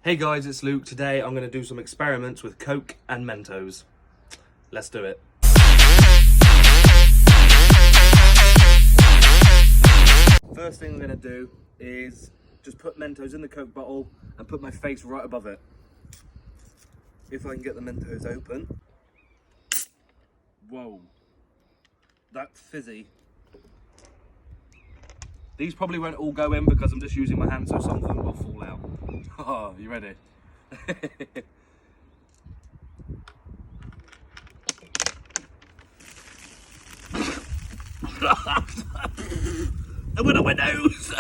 Hey guys, it's Luke. Today I'm going to do some experiments with Coke and Mentos. Let's do it. First thing I'm going to do is just put Mentos in the Coke bottle and put my face right above it. If I can get the Mentos open. Whoa. That's fizzy. These probably won't all go in because I'm just using my hand, so some of them will fall out. Oh, you ready? I went on my nose.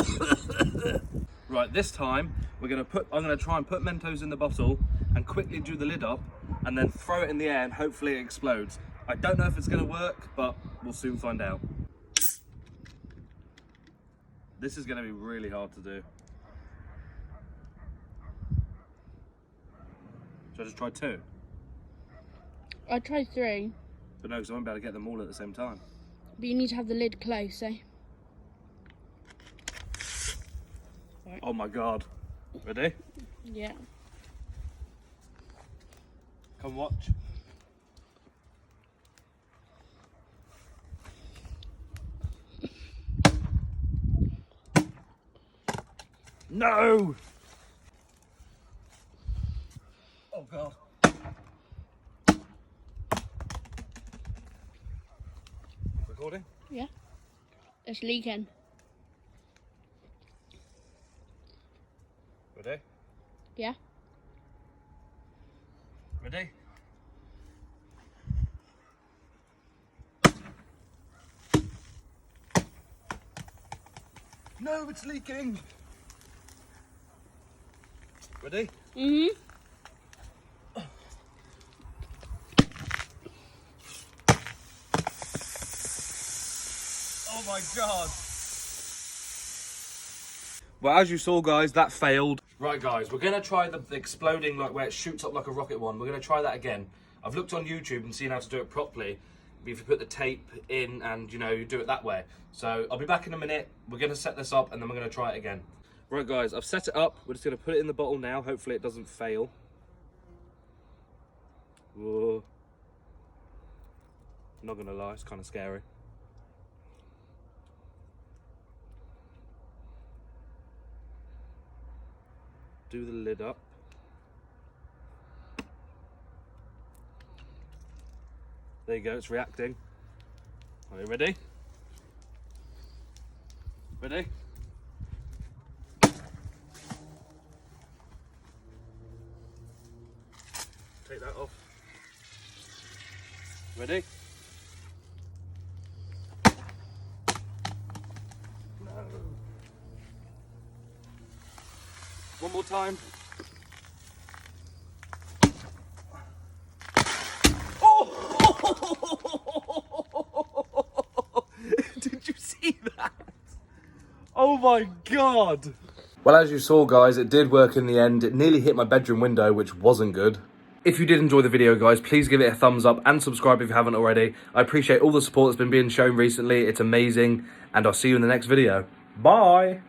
Right, this time I'm gonna try and put Mentos in the bottle and quickly do the lid up and then throw it in the air and hopefully it explodes. I don't know if it's gonna work, but we'll soon find out. This is gonna be really hard to do. Should I just try 2? I tried 3. But no, because I won't be able to get them all at the same time. But you need to have the lid close, eh? Right. Oh my god. Ready? Yeah. Come watch. No! Oh god. Recording? Yeah. It's leaking. Ready? Yeah. Ready? No, it's leaking! Ready? Mhm. Oh my god! Well, as you saw, guys, that failed. Right, guys, we're gonna try the exploding, like where it shoots up like a rocket one. We're gonna try that again. I've looked on YouTube and seen how to do it properly. If you put the tape in and, you do it that way. So I'll be back in a minute. We're gonna set this up and then we're gonna try it again. Right, guys, I've set it up. We're just gonna put it in the bottle now. Hopefully it doesn't fail. Whoa. Not gonna lie, it's kind of scary. Do the lid up. There you go, it's reacting. Are you ready? Ready? Take that off. Ready? No. One more time. Oh! Did you see that? Oh my god! Well, as you saw, guys, it did work in the end. It nearly hit my bedroom window, which wasn't good. If you did enjoy the video, guys, please give it a thumbs up and subscribe if you haven't already. I appreciate all the support that's been being shown recently. It's amazing. And I'll see you in the next video. Bye!